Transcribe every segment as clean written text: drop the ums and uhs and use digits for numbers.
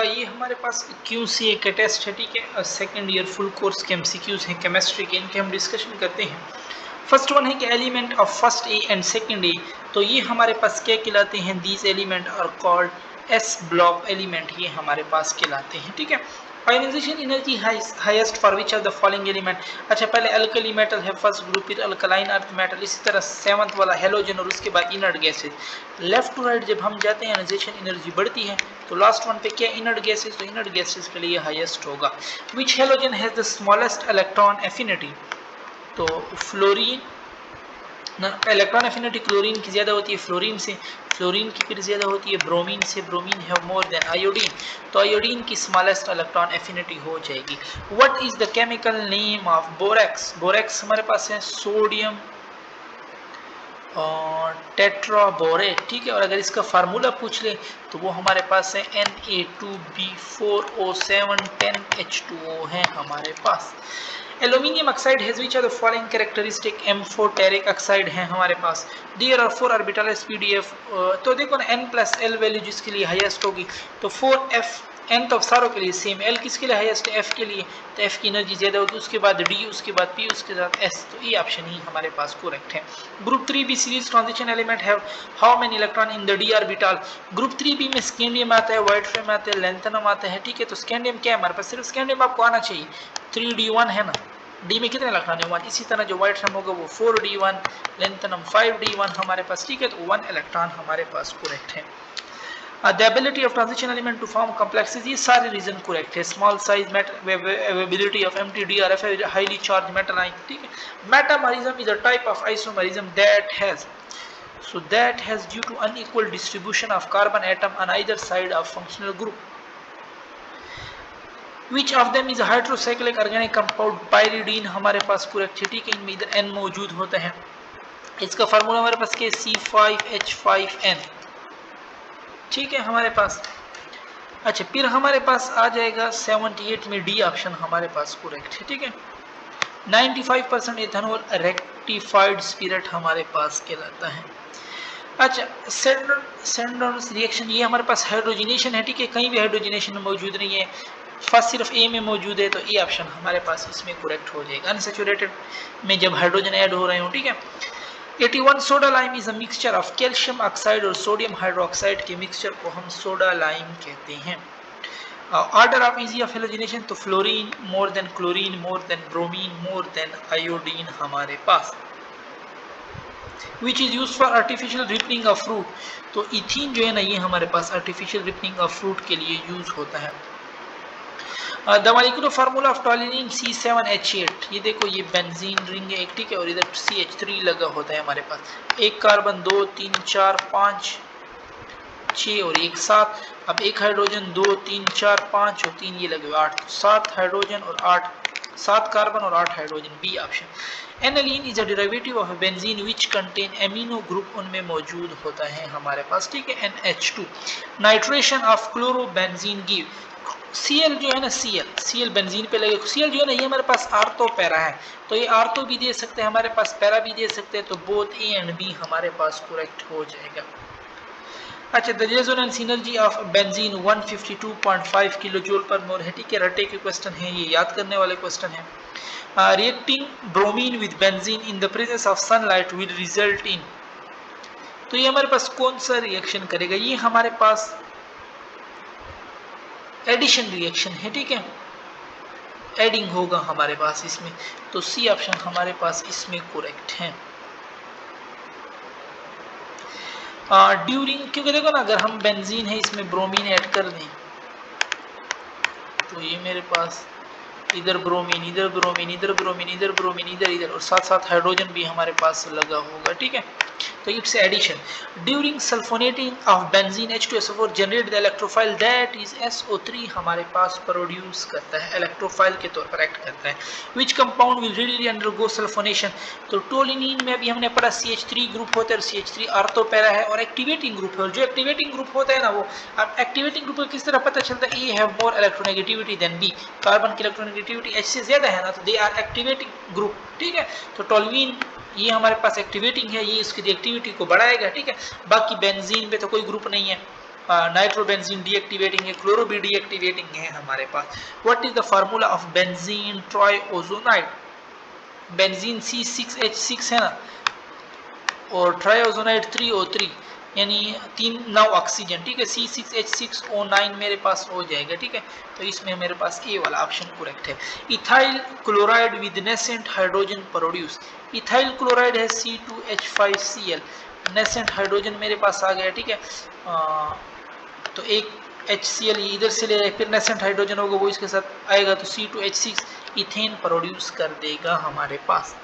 ये हमारे पास QCA का टेस्ट है, ठीक है। सेकेंड ईयर फुल कोर्स के MCQs हैं केमिस्ट्री के, इनके हम डिस्कशन करते हैं। फर्स्ट वन है कि element of first A and second A, तो ये हमारे पास क्या कहलाते हैं? These element are called s block element, ये हमारे पास कहलाते हैं, ठीक है। Ionization energy highest for which of the following element. अच्छा, पहले अल्कली मेटल है फर्स्ट ग्रुप, फिर अल्कलाइन अर्थ मेटल, इसी तरह सेवंथ वाला हेलोजन और उसके बाद inert gases. Left to right जब हम जाते हैं आयनाइजेशन एनर्जी बढ़ती है, तो लास्ट वन पे क्या इनर्ट गैसेज, तो इनर्ट गैसेज के लिए हाईएस्ट होगा। विच halogen has the smallest electron affinity, तो फ्लोरीन इलेक्ट्रॉन एफिनिटी क्लोरीन की ज़्यादा होती है फ्लोरीन से, फ्लोरीन की फिर ज़्यादा होती है ब्रोमीन से, ब्रोमीन है मोर देन आयोडीन, तो आयोडीन की स्मॉलेस्ट इलेक्ट्रॉन एफिनिटी हो जाएगी। What is the chemical name of borax, borax हमारे पास है सोडियम टेट्राबोरेट, ठीक है। और अगर इसका फार्मूला पूछ ले तो वो हमारे पास है Na2B4O7 10H2O है हमारे पास। Aluminium oxide has which are the following characteristic, M4 टेरिक ऑक्साइड है हमारे पास। Dear और 4 ऑर्बिटल SPDF, तो देखो ना n+l वैल्यू जिसके लिए हाईएस्ट होगी, तो 4f n तो सारों के लिए सेम, l किसके लिए हाईएस्ट, f के लिए, तो f की एनर्जी ज्यादा होगी, उसके बाद d, उसके बाद p, उसके साथ s, तो ये ऑप्शन ही हमारे पास करेक्ट है। Group 3b series transition element have how many electron in the d orbital. Group 3b में स्कैंडियम आता है, व्हाइट फ्लेम आता है, लैंथनम आता है, ठीक है। तो स्कैंडियम क्या है हमारे पास, सिर्फ स्कैंडियम आपको आना चाहिए, 3d1 है ना, डी में कितने इलेक्ट्रॉन है 1, इसी तरह जो व्हाइट फ्लेम होगा वो 4d1, लेंथनम 5d1 हमारे पास, ठीक है। तो 1 इलेक्ट्रॉन हमारे पास करेक्ट है। The ability of transition element to form complexes, ये सारे रीजन करेक्ट है। Small size, availability of MTDRF, highly charge metal ion, ठीक है। Metamerism is a type of isomerism that has, so that has due to unequal distribution of carbon atom on either side of functional group. Which of them is a heterocyclic organic compound, pyridine हमारे पास correct है, ठीक है। इनमें इधर N मौजूद होता है, इसका फार्मूला हमारे पास क्या है, C5H5N, ठीक है हमारे पास। अच्छा, फिर हमारे पास आ जाएगा 78 में डी ऑप्शन हमारे पास करेक्ट है, ठीक है। 95% इथेनॉल रेक्टिफाइड स्पिरिट हमारे पास कहलाता है। अच्छा, सेंडोन्स रिएक्शन, ये हमारे पास हाइड्रोजनेशन है, ठीक है। कहीं भी हाइड्रोजनेशन मौजूद नहीं है, फर्स्ट सिर्फ ए में मौजूद है, तो ए ऑप्शन हमारे पास इसमें करेक्ट हो जाएगा। अनसैचुरेटेड में जब हाइड्रोजन ऐड हो रहे हो, ठीक है। 81 soda lime is a mixture of calcium oxide और सोडियम हाइड्रोक्साइड के मिक्सचर को हम सोडा लाइम कहते हैं। Order of easy of halogenation, तो fluorine more than chlorine more than bromine more than iodine हमारे पास। Which is use for artificial ripening of fruit, तो इथीन जो है ना, ये हमारे पास आर्टिफिशियल रिपनिंग ऑफ फ्रूट के लिए यूज होता है। The molecular formula of टॉलिनिन C7H8, ये देखो ये बेंजीन रिंग है एक, ठीक है। और इधर CH3 लगा होता है हमारे पास, एक कार्बन 2 3 4 5 6 और एक 7। अब एक हाइड्रोजन 2 3 4 5 और 3 ये लगे 8, 7 हाइड्रोजन और 8, 7 कार्बन और 8 hydrogen, B option. Aniline is a derivative of benzene which contain amino group, उनमें मौजूद होता है हमारे पास, ठीक है, NH2। Nitration of chlorobenzene give, Cl जो है ना, Cl बेंजीन पे लगे, Cl जो है ना, ये हमारे पास आर्थो पैरा है, तो ये आर्थो भी दे सकते हैं हमारे पास, पैरा भी दे सकते हैं, तो बोथ ए एंड बी हमारे पास करेक्ट हो जाएगा। अच्छा, the resonance energy of benzene 152.5 kilo joule पर मोल है, ठीक है। रटे के क्वेश्चन है, ये याद करने वाले क्वेश्चन है। Reacting bromine with benzene in the presence of sunlight will result in, तो ये हमारे पास कौन सा रिएक्शन करेगा, ये हमारे पास एडिशन रिएक्शन है, ठीक है। एडिंग होगा हमारे पास इसमें, तो सी ऑप्शन हमारे पास इसमें करेक्ट है। ड्यूरिंग, क्योंकि देखो ना, अगर हम बेंजीन है इसमें ब्रोमीन ऐड कर दें, तो ये मेरे पास इधर ब्रोमीन इधर ब्रोमीन इधर ब्रोमीन इधर ब्रोमीन इधर इधर और साथ साथ हाइड्रोजन भी हमारे पास लगा होगा, ठीक है। तो it's addition. During sulphonating of benzene H2SO4 generate the electrophile that is SO3 हमारे पास प्रोड्यूस करता है, इलेक्ट्रोफाइल के तौर पर एक्ट करता है। Which compound will readily undergo sulphonation, तो टोलिनिन में भी हमने पढ़ा CH3 ग्रुप होता है, और CH3 आर्थो पैरा है और एक्टिवेटिंग ग्रुप है। और जो एक्टिवेटिंग ग्रुप होता है ना, वो अब एक्टिवेटिंग ग्रुप को किस तरह पता चलता है, A have more electronegativity than B, carbon की इलेक्ट्रोनेगेटिविटी H से ज्यादा है ना, तो दे आर एक्टिवेटिंग ग्रुप, ठीक है। तो टोल्यूइन ये हमारे पास एक्टिवेटिंग है, ये इसकी रिएक्टिविटी को बढ़ाएगा, ठीक है। बाकी बेंजीन में तो कोई ग्रुप नहीं है, नाइट्रोबेंजीन डीएक्टिवेटिंग है, क्लोरो भी डीएक्टिवेटिंग है हमारे पास। What is the formula of benzene triozonide? Benzene C6H6 है ना, और ट्राइओजोनाइड 3O3 यानी 3 ऑक्सीजन, ठीक है। C6H6O9 मेरे पास हो जाएगा, ठीक है। तो इसमें मेरे पास ए वाला ऑप्शन करेक्ट है। Ethyl chloride with nascent hydrogen produce. Ethyl chloride है C2H5Cl, नेसेंट हाइड्रोजन मेरे पास आ गया, ठीक है। तो एक HCl इधर से ले, फिर नेसेंट हाइड्रोजन होगा वो इसके साथ आएगा, तो C2H6 इथेन प्रोड्यूस कर देगा हमारे पास।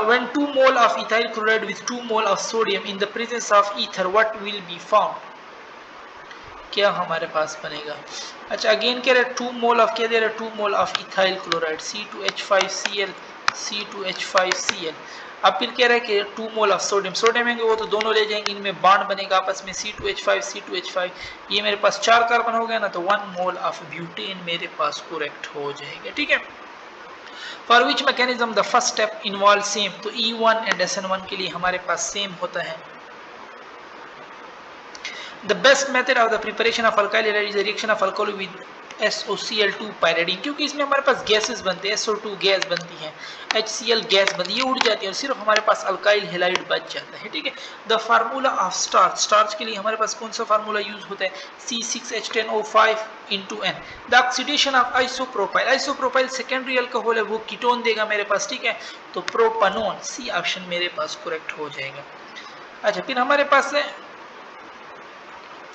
When 2 mole of ethyl chloride with 2 mole of sodium in the presence of ether, what will be found? क्या हमारे पास बनेगा? अच्छा, अगेन कह रहे 2 मोल ऑफ, क्या दे रहा है, 2 mole of ethyl chloride C2H5Cl, C2H5Cl। अब फिर कह रहा है कि 2 मोल ऑफ सोडियम, सोडियम है वो तो दोनों ले जाएंगे, इनमें बॉन्ड बनेगा आपस में C2H5 C2H5, ये मेरे पास 4 कार्बन हो गया ना, तो 1 मोल ऑफ ब्यूटेन मेरे पास करेक्ट हो जाएगा, ठीक है। For which mechanism the first step involve same, तो E1 एंड SN1 के लिए हमारे पास सेम होता है। The best method of the preparation of alkyl halide is the reaction of alcohol with SOCl2 pyridine, क्योंकि इसमें हमारे पास गैसेस बनते हैं, SO2 गैस बनती है, HCl गैस बनती है, ये उड़ जाती है और सिर्फ हमारे पास अल्काइल हैलाइड बच जाता है, ठीक है। The formula of starch, starch के लिए हमारे पास कौन सा फार्मूला यूज होता है, C6H10O5 * N। The oxidation of isopropyl, isopropyl secondary alcohol है, वो कीटोन देगा मेरे पास, ठीक है। तो प्रोपानोन, सी ऑप्शन मेरे पास करेक्ट हो जाएगा। अच्छा, फिर हमारे पास है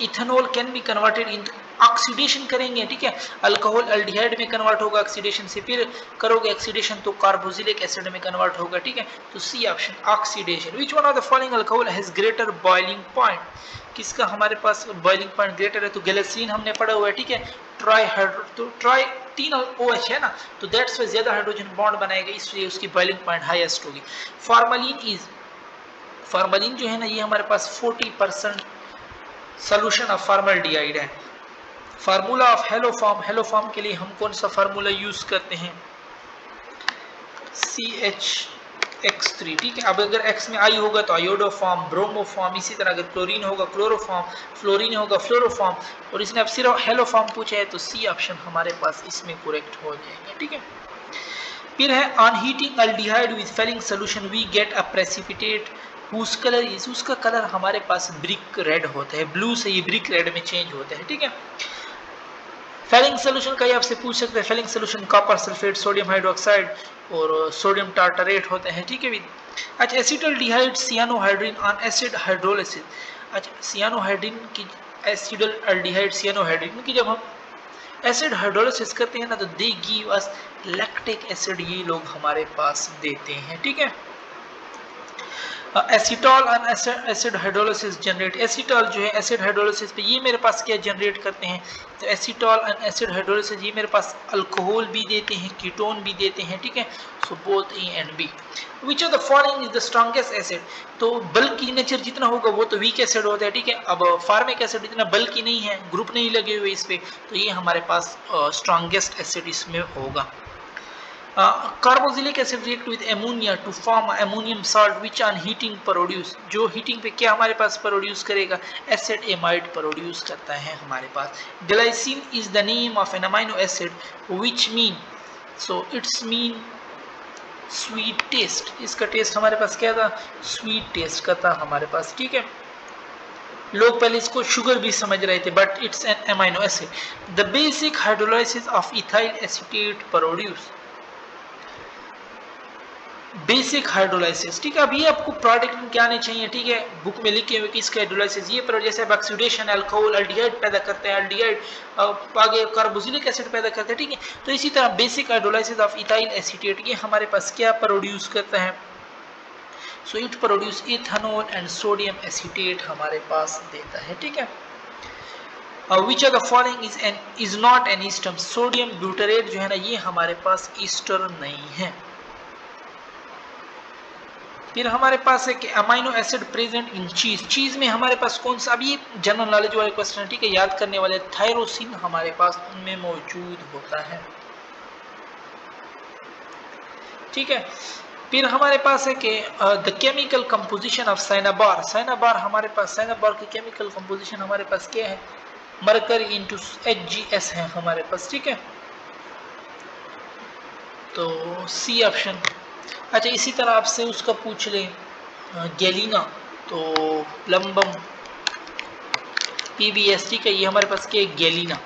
ethanol can be converted in, oxidation करेंगे, ठीक है। अल्कोहल अल्डिहाइड में कन्वर्ट होगा ऑक्सीडेशन से, फिर करोगे ऑक्सीडेशन तो कार्बोक्सिलिक एसिड में कन्वर्ट होगा, ठीक है। तो C option oxidation. Which one of the following alcohol has greater boiling point, किसका हमारे पास बॉइलिंग पॉइंट ग्रेटर है, तो गैलिसरीन हमने पढ़ा हुआ है, ठीक है। ट्राई हाइड्रो, तो ट्राई 3 OH है ना, तो दैट्स वाई ज्यादा हाइड्रोजन बॉन्ड बनाएगा, इसलिए उसकी बॉइलिंग पॉइंट हाईएस्ट होगी। फार्मलिन इज, फार्मलिन जो है ना, ये हमारे पास 40% सोल्यूशन ऑफ फॉर्मल्डिहाइड है। फार्मूला ऑफ हेलोफॉर्म, हेलोफॉर्म के लिए हम कौन सा फार्मूला यूज करते हैं, CHX3, ठीक है। अब अगर X में I होगा तो आयोडोफॉर्म, ब्रोमोफॉर्म, इसी तरह अगर क्लोरीन होगा क्लोरोफॉर्म, फ्लोरीन होगा फ्लोरोफॉर्म, और इसने अब सिर्फ हेलोफॉर्म पूछा है, तो सी ऑप्शन हमारे पास इसमें करेक्ट हो जाएगा, ठीक है। फिर है on heating aldehyde with Fehling solution we get a precipitate whose color is, उसका कलर हमारे पास ब्रिक रेड होता है, ब्लू से ये ब्रिक रेड में चेंज होता है, ठीक है। फेलिंग सोल्यूशन का ही आपसे पूछ सकते हैं, Fehling solution copper sulphate, sodium hydroxide और सोडियम टार्टरेट होते हैं, ठीक है। अच्छा, acetaldehyde cyanohydrin on acid hydrolysis. अच्छा, सियानोहाइड्रिन की, एसिडल्डिहाइड सियानोहाइड्रिन की जब हम एसिड हाइड्रोलिसिस करते हैं ना, तो they give us lactic acid, ये लोग हमारे पास देते हैं, ठीक है। एसिटॉल एंड एसिड हाइड्रोलिसिस जनरेट, एसिटॉल जो है एसिड हाइड्रोलिसिस पे ये मेरे पास क्या जनरेट करते हैं, तो एसिटॉल एंड एसिड हाइड्रोलिसिस ये मेरे पास अल्कोहल भी देते हैं, कीटोन भी देते हैं, ठीक है। So both A and B. Which of the following is the strongest acid, तो बल्कि नेचर जितना होगा वो तो वीक एसिड होता है, ठीक है। अब फार्मिक एसिड इतना बल्कि नहीं है, ग्रुप नहीं लगे हुए इस पे, तो ये हमारे पास स्ट्रॉन्गेस्ट एसिड इसमें होगा। Carboxylic acid react with ammonia to form ammonium salt which on heating produce, जो हीटिंग पे क्या हमारे पास प्रोड्यूस करेगा, एसिड एमाइड प्रोड्यूस करता है हमारे पास। Glycine is the name of an amino acid which mean, so it's mean sweet taste, इसका टेस्ट हमारे पास क्या था, स्वीट टेस्ट का था हमारे पास, ठीक है। लोग पहले इसको शुगर भी समझ रहे थे, but it's an amino acid. The basic hydrolysis of ethyl acetate produce, basic hydrolysis, ठीक है। अब ये आपको प्रोडक्ट में क्या आने चाहिए, ठीक है, बुक में लिखे हुए कि इसका हाइड्रोलाइसिस ये पर, जैसे ऑक्सीडेशन अल्कोहल अल्डिहाइड पैदा करते हैं, अल्डिहाइड आगे कार्बोक्सिलिक एसिड पैदा करते हैं, ठीक है। तो इसी तरह basic hydrolysis of ethyl acetate, ये हमारे पास क्या प्रोड्यूस करता है, so it produce ethanol and sodium acetate हमारे पास देता है, ठीक है। विच of the following is not an Easter, sodium butyrate जो है ना, ये हमारे पास ईस्टर नहीं है। फिर हमारे पास है कि अमाइनो एसिड प्रेजेंट इन चीज, चीज में हमारे पास कौन सा, अभी जनरल नॉलेज वाले क्वेश्चन है, ठीक है, याद करने वाले। थायरोसिन हमारे पास उनमें मौजूद होता है, ठीक है। फिर हमारे पास है कि द केमिकल कंपोजिशन ऑफ साइनाबार। साइनाबार हमारे पास, साइनाबार की केमिकल कंपोजिशन हमारे पास क्या है, मरकरी इंटू HgS है हमारे पास, ठीक है, तो सी ऑप्शन। अच्छा इसी तरह आपसे उसका पूछ ले गैलीना, तो प्लम्बम PbS, ठीक है, ये हमारे पास क्या है, गैलीना।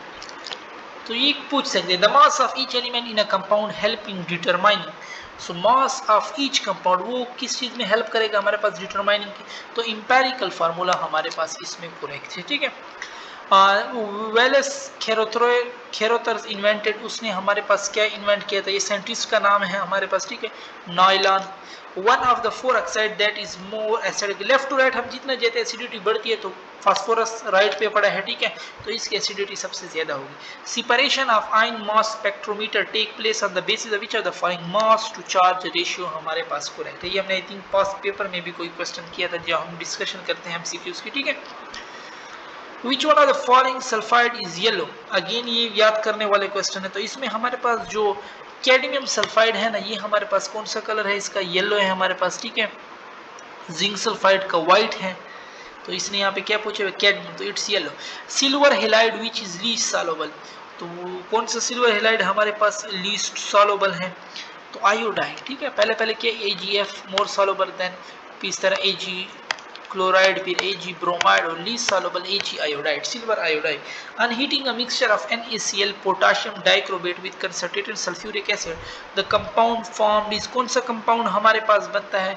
तो ये पूछ सकते हैं the mass of each element in a compound help in determining. So mass of each compound वो किस चीज में हेल्प करेगा हमारे पास डिटरमाइनिंग की, तो इंपेरिकल फार्मूला हमारे पास इसमें करेक्ट है, ठीक है। वेलेस खेरोथर्स इन्वेंटेड, उसने हमारे पास क्या इन्वेंट किया था, ये साइंटिस्ट का नाम है हमारे पास, ठीक है, nylon. One of the four oxide that is more acidic, left to right हम जितना जाते एसिडिटी बढ़ती है, तो फास्फोरस राइट पे पड़ा है, ठीक है, तो इसकी एसिडिटी सबसे ज्यादा होगी। Separation of ion mass spectrometer take place on the basis of which of the following mass to charge ratio हमारे पास करेक्ट है। ये हमने आई थिंक पास्ट पेपर में भी कोई क्वेश्चन किया था जब हम डिस्कशन करते हैं MCQs की, ठीक है। Which one of the following sulfide is yellow? Again ये याद करने वाले क्वेश्चन है, तो इसमें हमारे पास जो कैडमियम सल्फाइड है ना, ये हमारे पास कौन सा कलर है, इसका येलो है हमारे पास, ठीक है। जिंक सल्फाइड का व्हाइट है, तो इसने यहाँ पे क्या पूछे हुए, कैडमियम, तो it's yellow. Silver halide which is least soluble, तो कौन सा सिल्वर हेलाइड हमारे पास लीस्ट सॉल्युबल है, तो आयोडाइड, ठीक है। पहले पहले क्या AgF मोर सॉल्युबल देन, इस तरह Ag क्लोराइड, फिर Ag ब्रोमाइड और least soluble Ag iodide, silver iodide. On heating a mixture of NaCl potassium dichromate with concentrated sulphuric acid, the compound formed is, कौन सा कंपाउंड हमारे पास बनता है,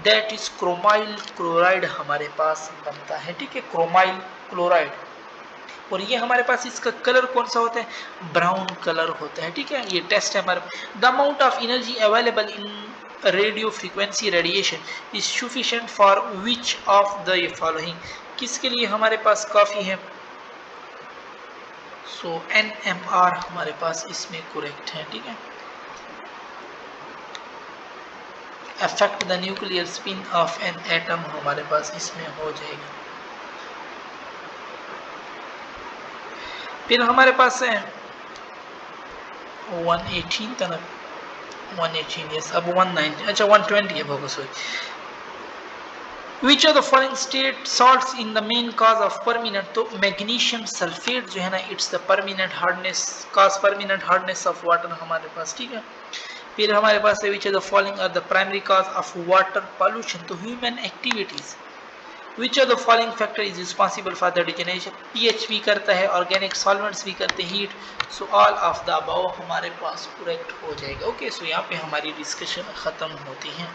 दैट इज क्रोमाइल क्लोराइड हमारे पास बनता है, ठीक है, क्रोमाइल क्लोराइड। और ये हमारे पास इसका कलर कौन सा होता है, ब्राउन कलर होता है, ठीक है। ये टेस्ट है हमारे, the amount of energy available in radio frequency radiation is sufficient for which of the following, किसके लिए हमारे पास काफी है, सो NMR हमारे पास इसमें करेक्ट है, ठीक है। Affect the nuclear spin off an atom हमारे पास इसमें हो जाएगा। फिर हमारे पास है 118 था ना, 118 यस, अब 190, अच्छा 120 है फोकस हुई। Which of the following state salts in the main cause of permanent, तो मैग्नीशियम सल्फेट जो है ना, it's the permanent hardness, cause permanent hardness of water हमारे पास, ठीक है। फिर हमारे पास है which of the following are the primary cause of water pollution, तो human activities। Which of the following factor is responsible for the degeneration, pH भी करता है, organic solvents भी करते हैं, heat, so all of the above हमारे पास correct हो जाएगा। ओके, सो यहाँ पे हमारी डिस्कशन खत्म होती है।